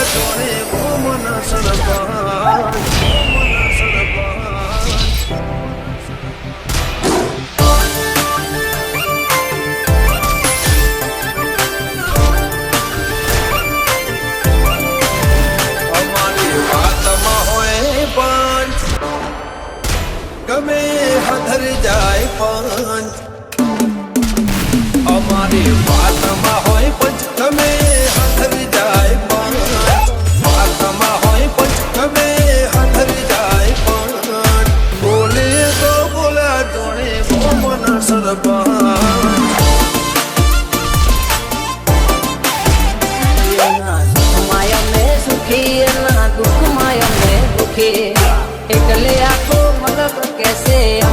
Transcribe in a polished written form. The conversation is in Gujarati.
જોડે ગોમના સરપંચ ગમે હધર જાય પંચ અમારી વાતમાં હોય પંચ ગમે હધર જાય પંચ વાતમાં હોય પંચ ગમે હધર જાય પંચ બોલે તો બોલા જોડે ગોમના સરપંચ માયા મેં સુખી ના દુઃખ માયા મેં દુખી એટલે આખો મતલબ कैसे